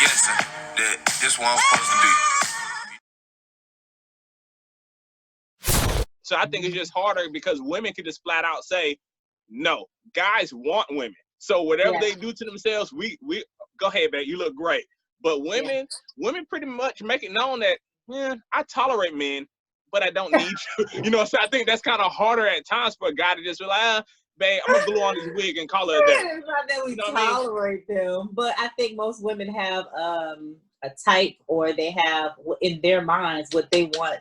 guessing that this one was supposed to be. So I think it's just harder because women can just flat out say, no. Guys want women. So whatever they do to themselves, we go ahead, babe, you look great. But women pretty much make it known that, I tolerate men, but I don't need you. You know, so I think that's kind of harder at times for a guy to just be like, babe, I'm gonna glue on this wig and call it a day. It's not that we tolerate them, but I think most women have a type, or they have in their minds what they want,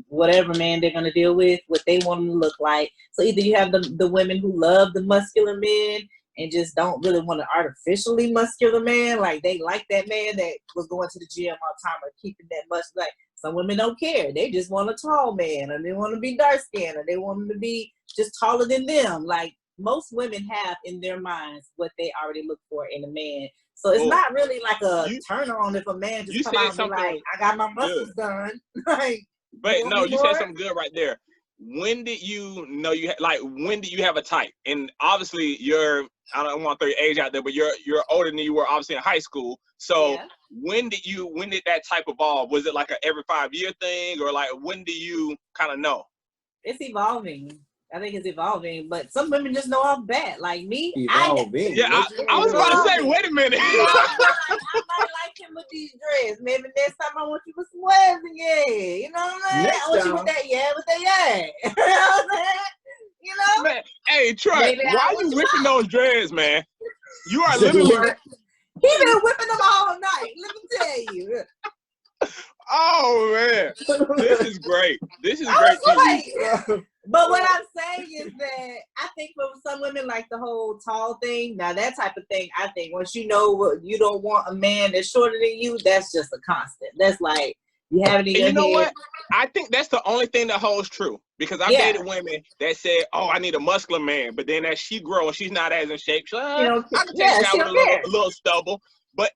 whatever man they're gonna deal with, what they want them to look like. So either you have the women who love the muscular men and just don't really want an artificially muscular man, like they like that man that was going to the gym all the time or keeping that much. Like some women don't care, they just want a tall man, or they want to be dark skinned, or they want him to be just taller than them. Like most women have in their minds what they already look for in a man. So it's not really like a turn on if a man just come out and be like, I got my muscles done. Like, but no, you said something good right there. When did you know when did you have a type? And obviously I don't want to throw your age out there, but you're older than you were obviously in high school. So when did that type evolve? Was it like a every 5-year thing, or like when do you kind of know? It's evolving. I think it's evolving, but some women just know off bat. Like me, I was about to say, wait a minute. I might like him with these dreads. Maybe next time I want you with some waves again. You know what I'm saying? I want you with that, with that, You know what I'm saying? You know? Man, hey, Troy, why are you whipping those dreads, man? You are literally... He been whipping them all night. Let me tell you. Oh, man. This is great. This is great TV. But what I'm saying is that I think for some women, like the whole tall thing, now that type of thing, I think once you know what you don't want a man that's shorter than you, that's just a constant. That's like you have it in your head. You know what? I think that's the only thing that holds true, because I've dated women that said, "Oh, I need a muscular man," but then as she grows, she's not as in shape. She's like, I can take a guy with a little stubble. But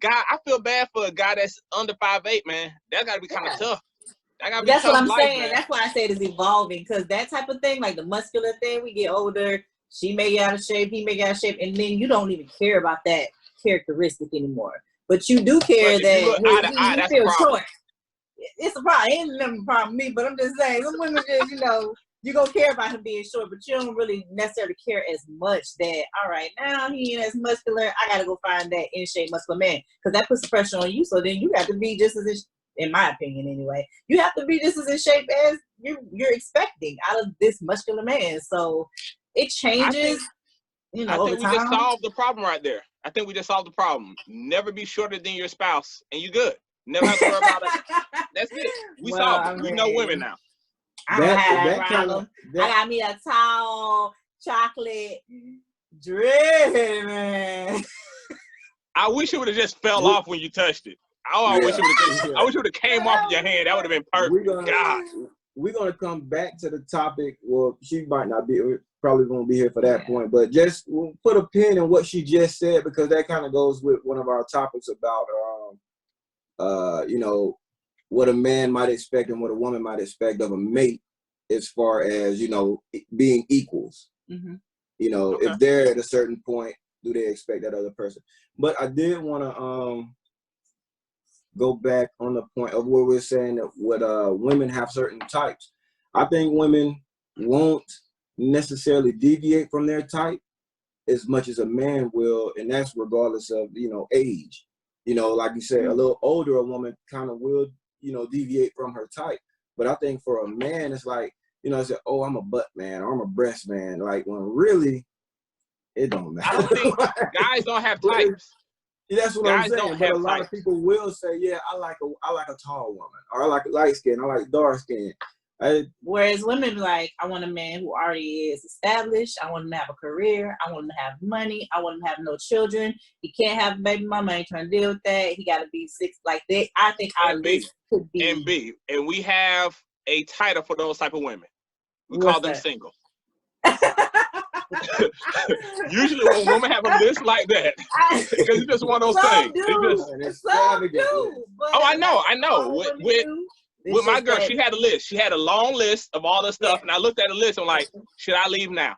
guy, I feel bad for a guy that's under 5'8", man. That got to be kind of tough. That's what I'm saying. Man. That's why I said it's evolving, because that type of thing, like the muscular thing, we get older, she may get out of shape, he may get out of shape, and then you don't even care about that characteristic anymore. But you do care that you feel short. It's a problem. It ain't never a problem with me, but I'm just saying, some women just, you're going to care about him being short, but you don't really necessarily care as much that, all right, now he ain't as muscular, I got to go find that in-shape muscular man, because that puts the pressure on you, so then you have to be just as in my opinion anyway, you have to be just as in shape as you're expecting out of this muscular man. So it changes, I think we just solved the problem right there. I think we just solved the problem. Never be shorter than your spouse, and you good. Never have to worry about it. That's it. We solved it. We know women now. I don't have that problem. I got me a tall chocolate dread, man. I wish it would have just fell off when you touched it. I wish it would have came off your hand. That would have been perfect. We're gonna come back to the topic. Well, she might not be, probably gonna be here for that point, but just we'll put a pin in what she just said, because that kind of goes with one of our topics about what a man might expect and what a woman might expect of a mate, as far as being equals. Mm-hmm. If they're at a certain point, do they expect that other person? But I did want to go back on the point of where we're saying that women have certain types. I think women won't necessarily deviate from their type as much as a man will, and that's regardless of age. Like you said, a little older, a woman kind of will deviate from her type. But I think for a man, it's like say, oh, I'm a butt man or I'm a breast man. Like when really it don't matter. I don't think guys don't have types. That's what I'm saying. But a lot of people will say, yeah, I like a tall woman, or I like light skin, I like dark skin. Whereas women like, I want a man who already is established. I want him to have a career. I want him to have money. I want him to have no children. He can't have a baby mama. I ain't trying to deal with that. He got to be 6 like that. I think our list could be. And we have a title for those type of women. We call them single. Usually when women have a list like that, because it's just one of those things. I know. With my girl, she had a list. She had a long list of all the stuff, and I looked at the list and I'm like, should I leave now?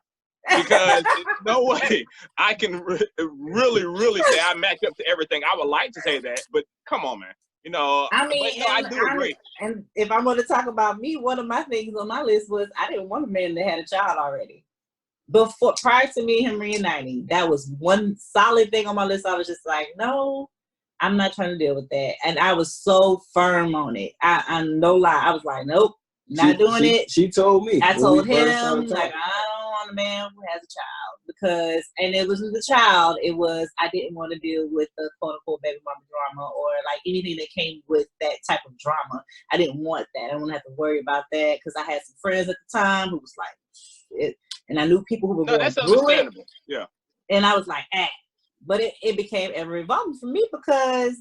because there's no way I can really say I match up to everything. I would like to say that, but come on, man. You know, I mean, but no, I do agree. And if I'm going to talk about me, one of my things on my list was I didn't want a man that had a child already. Prior to me and him reuniting, that was one solid thing on my list. I was just like, no, I'm not trying to deal with that. And I was so firm on it. I'm no lie. I was like, nope, not doing it. She told me. I told him, like, I don't want a man who has a child because, and it wasn't the child, it was, I didn't want to deal with the quote unquote baby mama drama or like anything that came with that type of drama. I didn't want that. I didn't want to have to worry about that because I had some friends at the time who was like, and I knew people who were going through it. Yeah. And I was like, but it became ever evolving for me because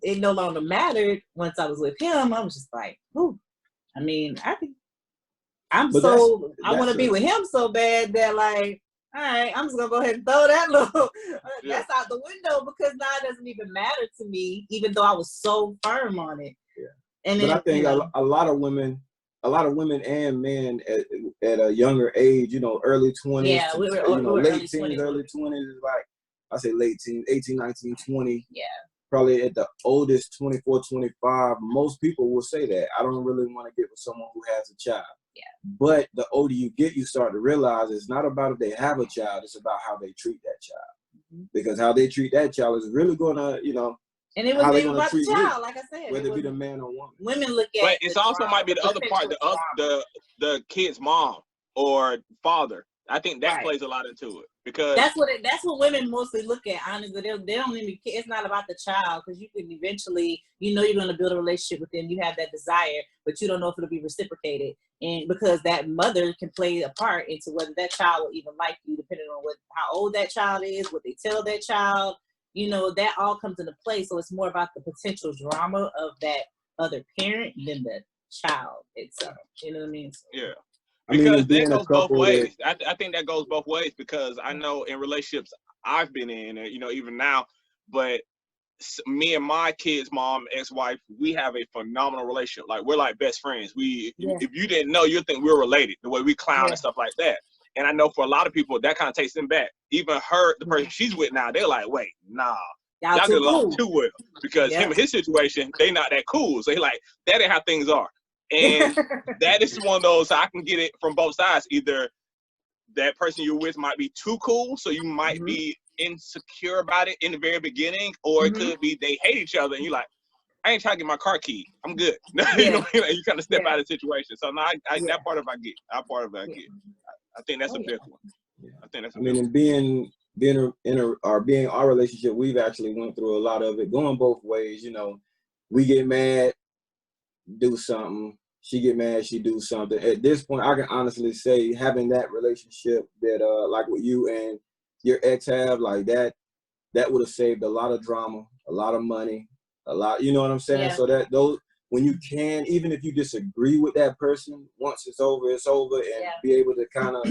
it no longer mattered once I was with him. I was just like, ooh, I mean, I want to be with him so bad that like, all right, I'm just gonna go ahead and throw that little that's out the window because now it doesn't even matter to me, even though I was so firm on it. Yeah. And but I think a lot of women and men at a younger age, early 20s, late teens, early 20s is like, I say late teens, 18, 19, 20. Yeah. Probably at the oldest, 24, 25, most people will say that. I don't really want to get with someone who has a child. Yeah. But the older you get, you start to realize it's not about if they have a child, it's about how they treat that child. Mm-hmm. Because how they treat that child is really going to, and it wasn't even about the child, like I said. Whether it be the man or woman. Women look at but it's also might be the other part, the kid's mom or father. I think that plays a lot into it because that's what women mostly look at. Honestly, they don't even care. It's not about the child because you can eventually, you're going to build a relationship with them. You have that desire, but you don't know if it'll be reciprocated, and because that mother can play a part into whether that child will even like you, depending on how old that child is, what they tell that child. That all comes into play. So it's more about the potential drama of that other parent than the child itself. You know what I mean? So, yeah. Because that goes both ways. I think that goes both ways because I know in relationships I've been in, even now, but me and my kid's mom, ex-wife, we have a phenomenal relationship. Like we're like best friends. If you didn't know, you'd think we're related, the way we clown and stuff like that. And I know for a lot of people that kind of takes them back. Even the person she's with now, they're like, wait, nah. Y'all get along too well. Because him and his situation, they not that cool. So he like, that ain't how things are. And that is one of those, I can get it from both sides. Either that person you're with might be too cool, so you might be insecure about it in the very beginning, or it could be they hate each other and you're like, I ain't trying to get my car key. I'm good. You kind of step out of the situation. So no, that part of I get. That part of I get. I think that's a big one. Yeah. I think that's. And being our relationship, we've actually went through a lot of it, going both ways. We get mad, do something. She get mad, she do something. At this point, I can honestly say having that relationship that like what you and your ex have, like that would have saved a lot of drama, a lot of money, a lot, you know what I'm saying? Yeah. So that those, when you can, even if you disagree with that person, once it's over, and be able to kind of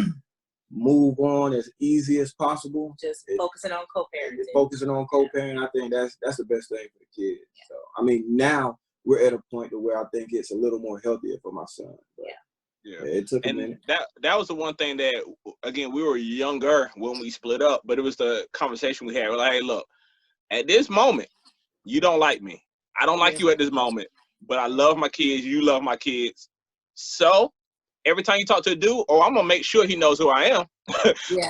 move on as easy as possible. Just focusing on co-parenting. Focusing on co-parenting, I think that's the best thing for the kids. Yeah. So, I mean, now we're at a point to where I think it's a little more healthier for my son. Yeah, it took a minute. That was the one thing that, again, we were younger when we split up, but it was the conversation we had. We're like, hey, look, at this moment, you don't like me. I don't like you at this moment, but I love my kids. You love my kids. So every time you talk to a dude, I'm going to make sure he knows who I am,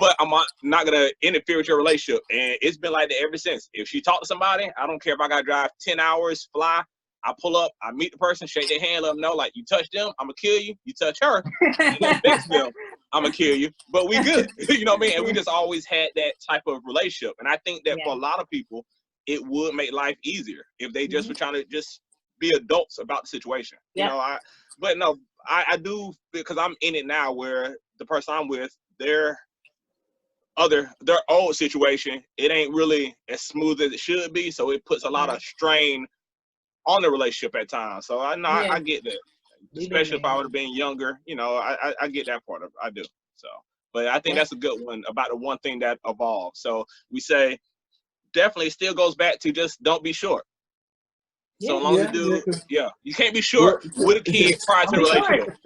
but I'm not going to interfere with your relationship. And it's been like that ever since. If she talk to somebody, I don't care if I got to drive 10 hours, fly. I pull up, I meet the person, shake their hand, let them know, like, you touch them, I'm going to kill you. You touch her, you don't fix them, I'm going to kill you. But we good. You know what I mean? And we just always had that type of relationship. And I think that for a lot of people, it would make life easier if they just were trying to just be adults about the situation. You know, I do, because I'm in it now where the person I'm with, their old situation, it ain't really as smooth as it should be. So it puts a lot of strain on the relationship at times. So I know I get that. Especially if I would have been younger, I get that part of it. I do. So, but I think that's a good one about the one thing that evolved. So we say definitely still goes back to just don't be short. So long as the dude, you can't be short Well, with a kid prior to the relationship.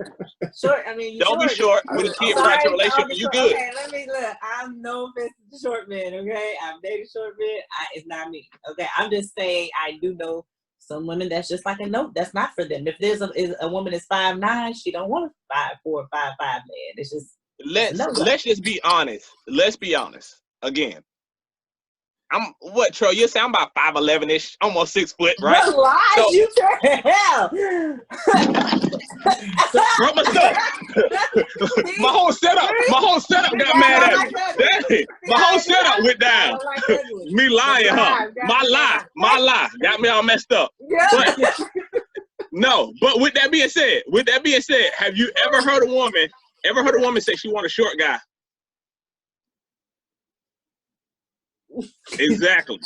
Short. I mean, Don't be short with a kid prior to the relationship, and you good. Okay, let me look. I'm no offense to short men. Okay, I've dated short men. It's not me. Okay, I'm just saying I do know some women that's just like a note. That's not for them. If there's a woman is 5'9", she don't want a 5'4", 5'5" man. It's just let's just be honest. Let's be honest. Again, I'm what, Troy? You say I'm about 5'11" almost 6 foot, right? What lies So, you tell? broke my stuff. my whole setup got mad at me. Dang, my whole setup went down. Me lying, huh? My lie got me all messed up. But no, but with that being said, have you ever heard a woman say she want a short guy? Exactly.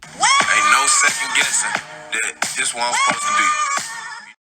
Ain't no second guessing that this one I'm supposed to be.